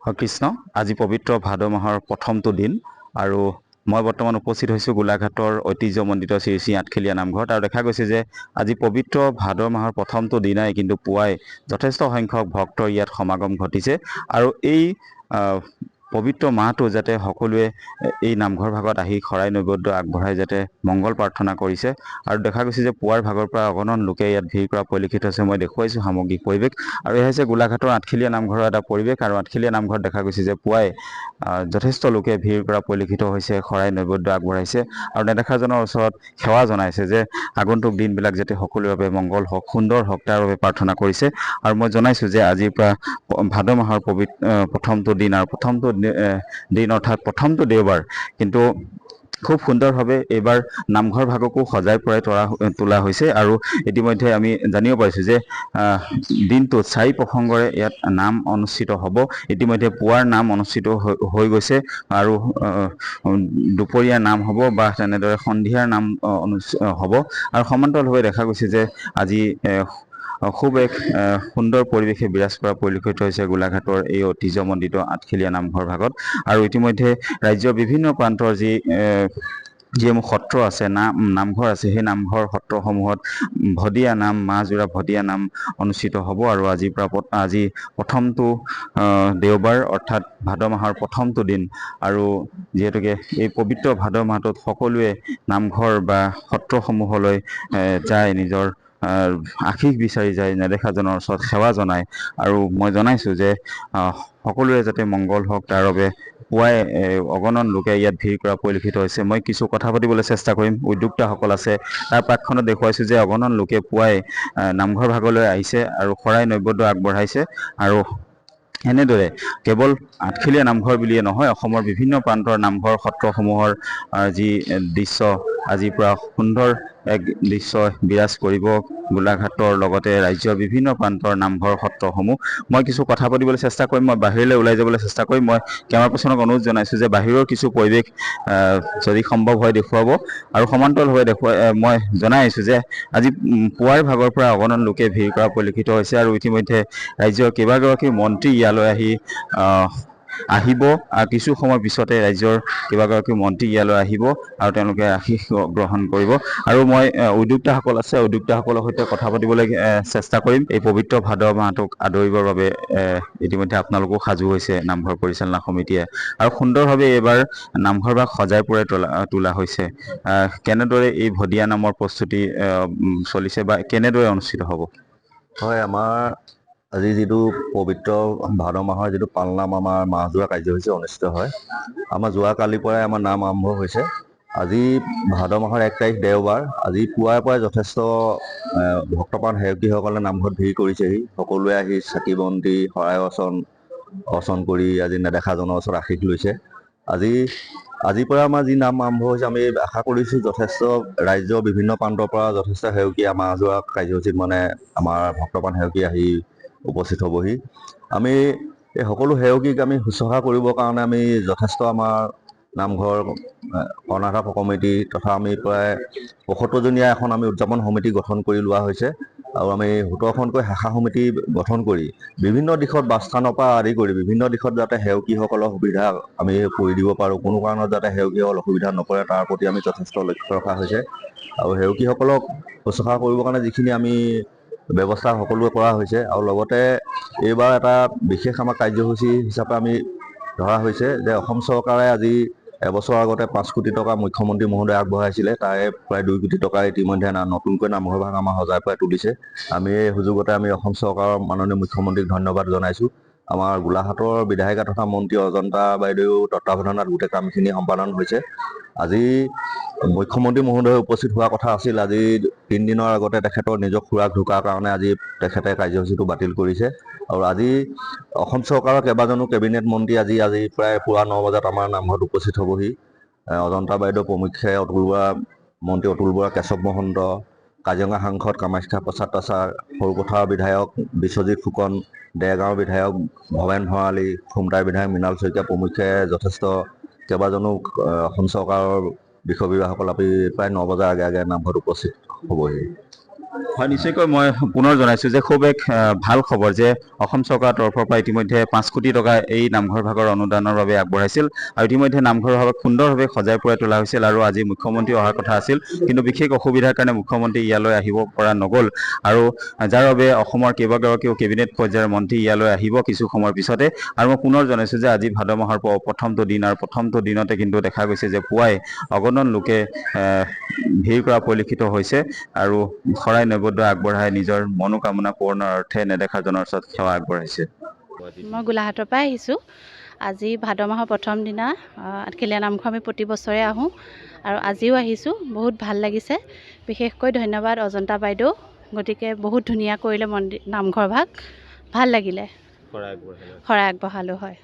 কৃষ্ণ আজি পবিত্ৰ ভাদ মাহৰ প্ৰথমটো দিন আৰু মই বৰ্তমান উপস্থিত হৈছোঁ গোলাঘাটৰ ঐতিহ্যমণ্ডিত শ্ৰী শ্ৰী আঠখেলীয়া নামঘৰত আৰু দেখা গৈছে যে আজি পবিত্ৰ ভাদ মাহৰ প্ৰথমটো দিনাই কিন্তু পুৱাই যথেষ্ট সংখ্যক ভক্তৰ ইয়াত সমাগম ঘটিছে আৰু এই পবিত্ৰ মাহটো যাতে সকলোৱে এই নামঘৰ ভাগত আহি শৰাই নৈবেদ্য আগবঢ়াই যাতে মংগল প্ৰাৰ্থনা কৰিছে আৰু দেখা গৈছে যে পুৱাৰ ভাগৰ পৰা অগণন লোকে ইয়াত ভিৰ কৰা পৰিলক্ষিত হৈছে। মই দেখুৱাইছোঁ সামগ্ৰিক পৰিৱেশ আৰু এয়া হৈছে গোলাঘাটৰ আঠখেলীয়া নামঘৰৰ এটা পৰিৱেশ আৰু আঠখেলীয়া নামঘৰত দেখা গৈছে যে পুৱাই যথেষ্ট লোকে ভিৰ কৰা পৰিলক্ষিত হৈছে, শৰাই নৈবেদ্য আগবঢ়াইছে আৰু নেদেখাজনৰ ওচৰত সেৱা জনাইছে যে আগন্তুক দিনবিলাক যাতে সকলোৰে বাবে মংগল হওক, সুন্দৰ হওক, তাৰ বাবে প্ৰাৰ্থনা কৰিছে। আৰু মই জনাইছোঁ যে আজিৰ পৰা ভাদ মাহৰ প্ৰথমটো দিন আৰু প্ৰথমটো দিন অৰ্থাৎ প্ৰথমটো দেওবাৰ, কিন্তু খুব সুন্দৰভাৱে এইবাৰ নামঘৰ ভাগকো সজাই পৰাই তোলা হৈছে আৰু ইতিমধ্যে আমি জানিব পাৰিছোঁ যে দিনটোত 4 প্ৰসংগৰে ইয়াত নাম অনুষ্ঠিত হ'ব। ইতিমধ্যে পুৱাৰ নাম অনুষ্ঠিত হৈ গৈছে আৰু দুপৰীয়া নাম হ'ব বা তেনেদৰে সন্ধিয়াৰ নাম হ'ব আৰু সমান্তৰালভাৱে দেখা গৈছে যে আজি খুব এক সুন্দৰ পৰিৱেশে বিৰাজ কৰা পৰিলক্ষিত হৈছে গোলাঘাটৰ এই ঐতিহ্যমণ্ডিত আঠখেলীয়া নামঘৰ ভাগত। আৰু ইতিমধ্যে ৰাজ্যৰ বিভিন্ন প্ৰান্তৰ যিসমূহ সত্ৰ আছে, নামঘৰ আছে, সেই নামঘৰ সত্ৰসমূহত ভদীয়া নাম, মাহজোৰা ভদীয়া নাম অনুষ্ঠিত হ'ব আৰু আজি প্ৰথমটো দেওবাৰ অৰ্থাৎ ভাদ মাহৰ প্ৰথমটো দিন আৰু যিহেতুকে এই পবিত্ৰ ভাদ মাহটোত সকলোৱে নামঘৰ বা সত্ৰসমূহলৈ যায়, নিজৰ আশীষ বিচাৰি যায়, নেদেখাজনৰ ওচৰত সেৱা জনায় আৰু মই জনাইছোঁ যে সকলোৰে যাতে মংগল হওক তাৰ বাবে পুৱাই অগণন লোকে ইয়াত ভিৰ কৰা পৰিলক্ষিত হৈছে। মই কিছু কথা পাতিবলৈ চেষ্টা কৰিম, উদ্যোক্তাসকল আছে, তাৰ প্ৰাকখনত দেখুৱাইছোঁ যে অগণন লোকে পুৱাই নামঘৰ ভাগলৈ আহিছে আৰু শৰাই নৈবেদ্য আগবঢ়াইছে আৰু এনেদৰে কেৱল আঠখেলীয়া নামঘৰ বুলিয়ে নহয়, অসমৰ বিভিন্ন প্ৰান্তৰ নামঘৰ সত্ৰসমূহৰ যি দৃশ্য আজিৰ পৰা সুন্দৰ এক দৃশ্য বিৰাজ কৰিব গোলাঘাটৰ লগতে ৰাজ্যৰ বিভিন্ন প্ৰান্তৰ নামঘৰ সত্ৰসমূহ। মই কিছু কথা পাতিবলৈ চেষ্টা কৰিম, মই বাহিৰলৈ ওলাই যাবলৈ চেষ্টা কৰিম। মই কেমেৰা পাৰ্চনক অনুৰোধ জনাইছোঁ যে বাহিৰৰ কিছু পৰিৱেশ যদি সম্ভৱ হয় দেখুৱাব আৰু সমান্তৰালভাৱে মই জনাই আহিছোঁ যে আজি পুৱাৰ ভাগৰ পৰা অগণন লোকে ভিৰ কৰা পৰিলক্ষিত হৈছে আৰু ইতিমধ্যে ৰাজ্যৰ কেইবাগৰাকী মন্ত্ৰী ইয়ালৈ আহিব আৰু কিছু সময়ৰ পিছতে ৰাজ্যৰ কেইবাগৰাকী মন্ত্ৰী ইয়ালৈ আহিব আৰু তেওঁলোকে আশীষ গ্ৰহণ কৰিব আৰু মই উদ্যোক্তাসকল আছে, উদ্যোক্তাসকলৰ সৈতে কথা পাতিবলৈ চেষ্টা কৰিম। এই পবিত্ৰ ভাদ মাহটোক আদৰিবৰ বাবে ইতিমধ্যে আপোনালোকো সাজু হৈছে নামঘৰ পৰিচালনা সমিতিয়ে আৰু সুন্দৰভাৱে এইবাৰ নামঘৰ ভাগ সজাই পৰাই তোলা হৈছে। কেনেদৰে এই ভদীয়া নামৰ প্ৰস্তুতি চলিছে বা কেনেদৰে অনুষ্ঠিত হ'ব? হয়, আমাৰ আজি যিটো পবিত্ৰ ভাদ মাহৰ যিটো পালনাম আমাৰ মাহজোৰা কাৰ্যসূচী অনুষ্ঠিত হয়, আমাৰ যোৱাকালিৰ পৰাই আমাৰ নাম আৰম্ভ হৈছে। আজি ভাদ মাহৰ 1 তাৰিখ দেওবাৰ, আজি পুৱাৰ পৰাই যথেষ্ট ভক্তপ্ৰাণ সেৱকীসকলে নামঘৰত ভিৰ কৰিছেহি। সকলোৱে আহি চাকি বন্তি শৰাই অৰ্চন কৰি আজি নেদেখাজনৰ ওচৰত আশীষ লৈছে। আজিৰ পৰা আমাৰ যি নাম আৰম্ভ হৈছে, আমি আশা কৰিছোঁ যথেষ্ট ৰাজ্যৰ বিভিন্ন প্ৰান্তৰ পৰা যথেষ্ট সেৱকী আমাৰ যোৱা কাৰ্যসূচীত আমাৰ ভক্তপ্ৰাণ সেৱকী আহি উপস্থিত হ'বহি। আমি এই সকলো সেৱকীক আমি শুশ্ৰূষা কৰিবৰ কাৰণে আমি যথেষ্ট আমাৰ নামঘৰ কৰ্ণাটক কমিটি তথা আমি প্ৰায় ৭৫জনীয়া এখন আমি উদযাপন সমিতি গঠন কৰি লোৱা হৈছে আৰু আমি ১৭খনকৈ শাখা সমিতি গঠন কৰি বিভিন্ন দিশত বাছস্থানৰ পৰা আদি কৰি বিভিন্ন দিশত যাতে সেৱকীসকলৰ সুবিধা আমি কৰি দিব পাৰোঁ, কোনো কাৰণত যাতে সেৱকীসকল অসুবিধা নপৰে তাৰ প্ৰতি আমি যথেষ্ট লক্ষ্য ৰখা হৈছে আৰু সেৱকীসকলক শুশ্ৰূষা কৰিবৰ কাৰণে যিখিনি আমি ব্যৱস্থা সকলোৱে কৰা হৈছে আৰু লগতে এইবাৰ এটা বিশেষ আমাৰ কাৰ্যসূচী হিচাপে আমি ধৰা হৈছে যে অসম চৰকাৰে আজি এবছৰ আগতে 5 কোটি টকা মুখ্যমন্ত্ৰী মহোদয়ে আগবঢ়াইছিলে, তাৰে প্ৰায় 2 কোটি টকা ইতিমধ্যে নতুনকৈ নামঘৰ ভাগ আমাৰ সজাই পৰাই তুলিছে। আমি এই সুযোগতে আমি অসম চৰকাৰৰ মাননীয় মুখ্যমন্ত্ৰীক ধন্যবাদ জনাইছোঁ। আমাৰ গোলাঘাটৰ বিধায়িকা তথা মন্ত্ৰী অজন্তা বাইদেউ তত্বাৱধানত গোটেই কামখিনি সম্পাদন হৈছে। আজি মুখ্যমন্ত্ৰী মহোদয় উপস্থিত হোৱাৰ কথা আছিল, আজি 3 দিনৰ আগতে তেখেতৰ নিজৰ খুৰাক ঢুকাৰ কাৰণে আজি তেখেতে কাৰ্যসূচীটো বাতিল কৰিছে আৰু আজি অসম চৰকাৰৰ কেইবাজনো কেবিনেট মন্ত্ৰী আজি প্ৰায় পুৱা 9 বজাত আমাৰ নামঘৰত উপস্থিত হ'বহি। অজন্তা বাইদেউ প্ৰমুখ্যে মন্ত্ৰী অতুল বৰা, কেশৱ মহন্ত, কাজিৰঙা সাংসদ কামাখ্যা প্ৰসাদ তাছাৰ, সৰুপথাৰৰ বিধায়ক বিশ্বজিৎ ফুকন, দেৰগাঁৱৰ বিধায়ক ভৱেন ভৰালী, খুমটাইৰ বিধায়ক মৃণাল শইকীয়া প্ৰমুখ্যে যথেষ্ট কেইবাজনো অসম চৰকাৰৰ বিষয় বিভাগসকল প্ৰায় 9 বজাৰ আগে আগে নামঘৰত উপস্থিত হ'বহি। হয়, নিশ্চয়কৈ মই পুনৰ জনাইছোঁ যে খুব এক ভাল খবৰ যে অসম চৰকাৰৰ তৰফৰ পৰা ইতিমধ্যে 5 কোটি টকা এই নামঘৰ ভাগৰ অনুদানৰ বাবে আগবঢ়াইছিল আৰু ইতিমধ্যে নামঘৰ ভাগক সুন্দৰভাৱে সজাই পৰাই তোলা হৈছিল আৰু আজি মুখ্যমন্ত্ৰী অহাৰ কথা আছিল, কিন্তু বিশেষ অসুবিধাৰ কাৰণে মুখ্যমন্ত্ৰী ইয়ালৈ আহিব পৰা নগ'ল আৰু যাৰ বাবে অসমৰ কেইবাগৰাকীও কেবিনেট পৰ্যায়ৰ মন্ত্ৰী ইয়ালৈ আহিব কিছু সময়ৰ পিছতে। আৰু মই পুনৰ জনাইছোঁ যে আজি ভাদ মাহৰ প্ৰথমটো দিন আৰু প্ৰথমটো দিনতে কিন্তু দেখা গৈছে যে পুৱাই অগণন লোকে ভিৰ কৰা পৰিলক্ষিত হৈছে আৰু শৰাই নৈবেদ্য আগবঢ়াই নিজৰ মনোকামনা পূৰণৰ অৰ্থে নেদেখাজনৰ ওচৰত সেৱা আগবঢ়াইছে। মই গোলাঘাটৰ পৰা আহিছোঁ। আজি ভাদ মাহৰ প্ৰথম দিনা আঠখেলীয়া নামঘৰ আমি প্ৰতি বছৰে আহোঁ আৰু আজিও আহিছোঁ। বহুত ভাল লাগিছে, বিশেষকৈ ধন্যবাদ অজন্তা বাইদেউ, গতিকে বহুত ধুনীয়া কৰিলে নামঘৰ ভাগ, ভাল লাগিলে। শৰাই আগবঢ়ালোঁ হয়।